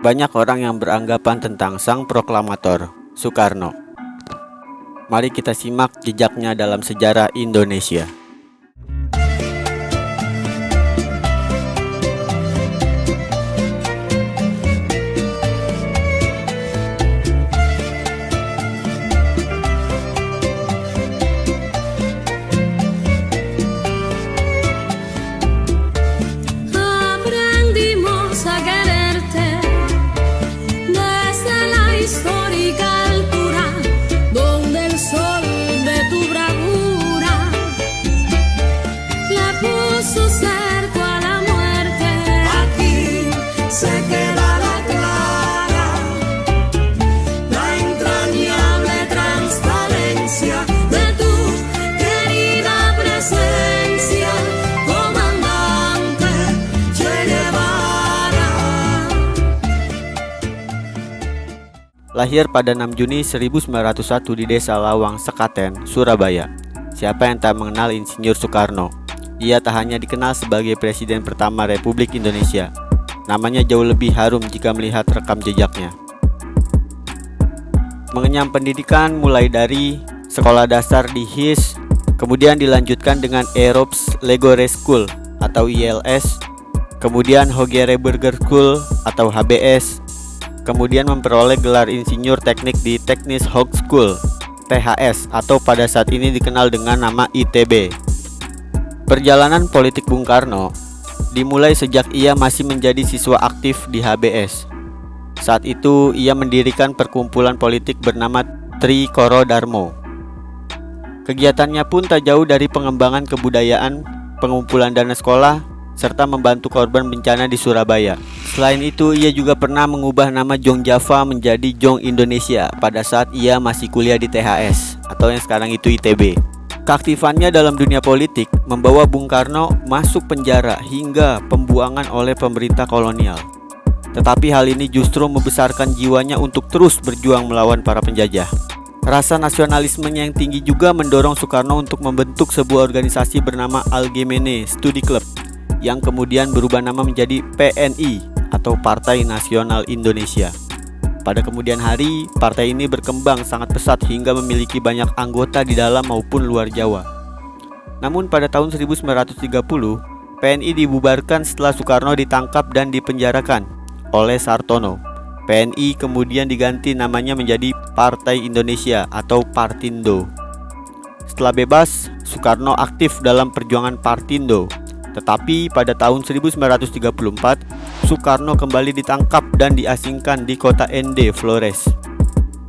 Banyak orang yang beranggapan tentang sang proklamator, Soekarno. Mari kita simak jejaknya dalam sejarah Indonesia. Aprendimos a quererte desde la histórica altura donde el sol de tu bravura le puso cerco a la muerte. Aquí se queda la clara, la entrañable transparencia de tu querida presencia, comandante Che Guevara. Lahir pada 6 Juni 1901 di Desa Lawang, Sekaten, Surabaya. Siapa yang tak mengenal Insinyur Soekarno? Ia tak hanya dikenal sebagai Presiden pertama Republik Indonesia. Namanya jauh lebih harum jika melihat rekam jejaknya. Mengenyam pendidikan mulai dari sekolah dasar di HIS, kemudian dilanjutkan dengan Erops Legore School atau ILS, kemudian Hogereberger School atau HBS, kemudian memperoleh gelar Insinyur Teknik di Technisch Hochschule THS atau pada saat ini dikenal dengan nama ITB. Perjalanan politik Bung Karno dimulai sejak ia masih menjadi siswa aktif di HBS. Saat itu ia mendirikan perkumpulan politik bernama Trikoro Darmo. Kegiatannya pun tak jauh dari pengembangan kebudayaan, pengumpulan dana sekolah, serta membantu korban bencana di Surabaya. Selain itu, ia juga pernah mengubah nama Jong Java menjadi Jong Indonesia pada saat ia masih kuliah di THS atau yang sekarang itu ITB. Keaktifannya dalam dunia politik membawa Bung Karno masuk penjara hingga pembuangan oleh pemerintah kolonial. Tetapi hal ini justru membesarkan jiwanya untuk terus berjuang melawan para penjajah. Rasa nasionalismenya yang tinggi juga mendorong Soekarno untuk membentuk sebuah organisasi bernama Algemene Studi Club yang kemudian berubah nama menjadi PNI atau Partai Nasional Indonesia. Pada kemudian hari, partai ini berkembang sangat pesat hingga memiliki banyak anggota di dalam maupun luar Jawa. Namun pada tahun 1930, PNI dibubarkan setelah Soekarno ditangkap dan dipenjarakan oleh Sartono. PNI kemudian diganti namanya menjadi Partai Indonesia atau Partindo. Setelah bebas, Soekarno aktif dalam perjuangan Partindo. Tetapi pada tahun 1934, Soekarno kembali ditangkap dan diasingkan di kota Ende, Flores.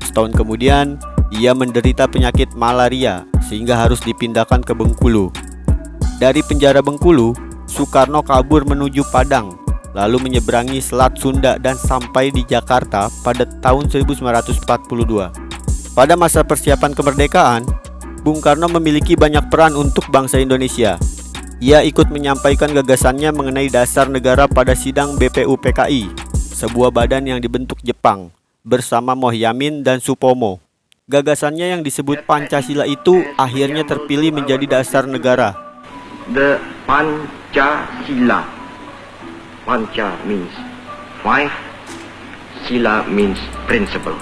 Setahun kemudian, ia menderita penyakit malaria sehingga harus dipindahkan ke Bengkulu. Dari penjara Bengkulu, Soekarno kabur menuju Padang, lalu menyeberangi Selat Sunda dan sampai di Jakarta pada tahun 1942. Pada masa persiapan kemerdekaan, Bung Karno memiliki banyak peran untuk bangsa Indonesia. Ia ikut menyampaikan gagasannya mengenai dasar negara pada sidang BPUPKI, sebuah badan yang dibentuk Jepang, bersama Moh Yamin dan Supomo. Gagasannya yang disebut Pancasila itu akhirnya terpilih menjadi dasar negara. The Pancasila. Panca means five, Sila means principle.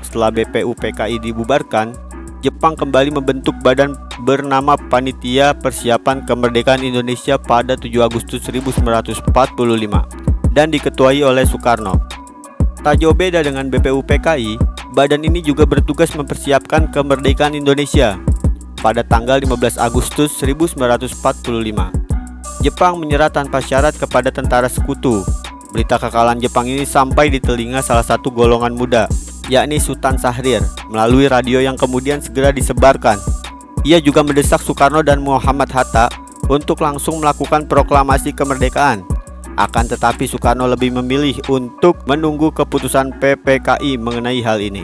Setelah BPUPKI dibubarkan, Jepang kembali membentuk badan bernama Panitia Persiapan Kemerdekaan Indonesia pada 7 Agustus 1945 dan diketuai oleh Soekarno. Tak jauh beda dengan BPUPKI, badan ini juga bertugas mempersiapkan kemerdekaan Indonesia pada tanggal 15 Agustus 1945. Jepang menyerah tanpa syarat kepada tentara sekutu. Berita kekalahan Jepang ini sampai di telinga salah satu golongan muda, yakni Sultan Syahrir, melalui radio yang kemudian segera disebarkan. Ia juga mendesak Soekarno dan Muhammad Hatta untuk langsung melakukan proklamasi kemerdekaan. Akan tetapi Soekarno lebih memilih untuk menunggu keputusan PPKI mengenai hal ini.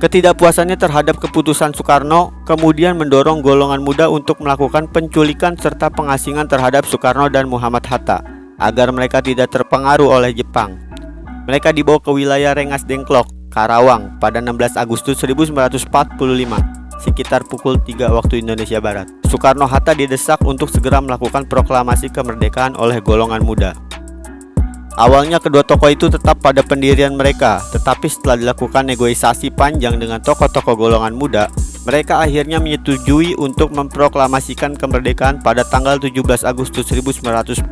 Ketidakpuasannya terhadap keputusan Soekarno kemudian mendorong golongan muda untuk melakukan penculikan serta pengasingan terhadap Soekarno dan Muhammad Hatta agar mereka tidak terpengaruh oleh Jepang. Mereka dibawa ke wilayah Rengas Dengklok, Karawang pada 16 Agustus 1945, sekitar pukul 3 waktu Indonesia Barat. Soekarno-Hatta didesak untuk segera melakukan proklamasi kemerdekaan oleh golongan muda. Awalnya kedua tokoh itu tetap pada pendirian mereka, tetapi setelah dilakukan negosiasi panjang dengan tokoh-tokoh golongan muda, mereka akhirnya menyetujui untuk memproklamasikan kemerdekaan pada tanggal 17 Agustus 1945.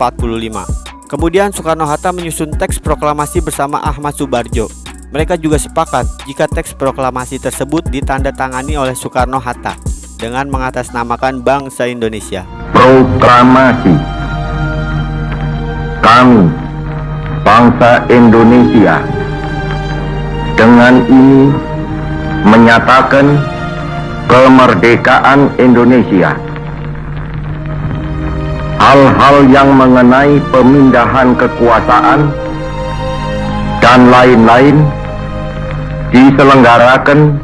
Kemudian Soekarno-Hatta menyusun teks proklamasi bersama Ahmad Subarjo. Mereka juga sepakat jika teks proklamasi tersebut ditandatangani oleh Soekarno-Hatta dengan mengatasnamakan bangsa Indonesia. Proklamasi kami bangsa Indonesia dengan ini menyatakan kemerdekaan Indonesia. Hal-hal yang mengenai pemindahan kekuasaan dan lain-lain diselenggarakan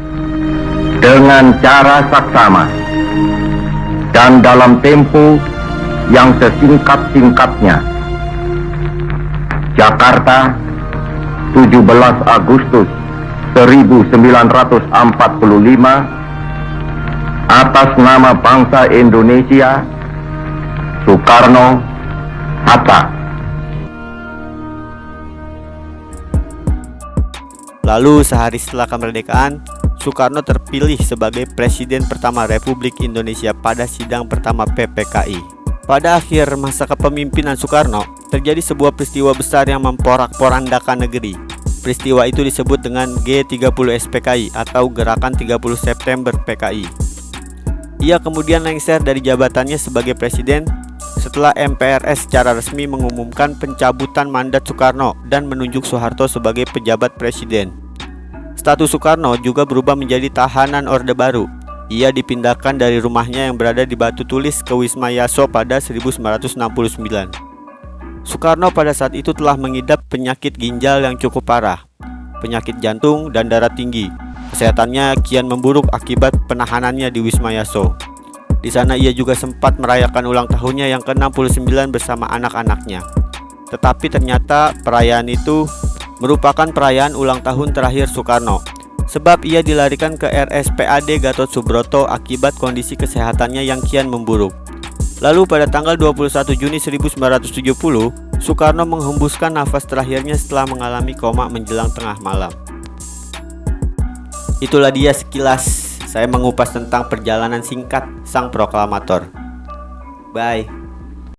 dengan cara saksama dan dalam tempo yang sesingkat-singkatnya. Jakarta, 17 Agustus 1945, atas nama bangsa Indonesia, Soekarno-Hatta. Lalu sehari setelah kemerdekaan, Soekarno terpilih sebagai Presiden pertama Republik Indonesia pada sidang pertama PPKI. Pada akhir masa kepemimpinan Soekarno, terjadi sebuah peristiwa besar yang memporak-porandakan negeri. Peristiwa itu disebut dengan G30 SPKI atau Gerakan 30 September PKI. Ia kemudian lengser dari jabatannya sebagai presiden setelah MPRS secara resmi mengumumkan pencabutan mandat Soekarno dan menunjuk Soeharto sebagai pejabat presiden. Status Soekarno juga berubah menjadi tahanan Orde Baru. Ia dipindahkan dari rumahnya yang berada di Batu Tulis ke Wisma Yaso pada 1969. Soekarno pada saat itu telah mengidap penyakit ginjal yang cukup parah, penyakit jantung dan darah tinggi. Kesehatannya kian memburuk akibat penahanannya di Wisma Yaso. Di sana ia juga sempat merayakan ulang tahunnya yang ke-69 bersama anak-anaknya. Tetapi ternyata perayaan itu merupakan perayaan ulang tahun terakhir Soekarno, sebab ia dilarikan ke RSPAD Gatot Subroto akibat kondisi kesehatannya yang kian memburuk. Lalu pada tanggal 21 Juni 1970, Soekarno menghembuskan nafas terakhirnya setelah mengalami koma menjelang tengah malam. Itulah dia sekilas saya mengupas tentang perjalanan singkat sang proklamator. Bye.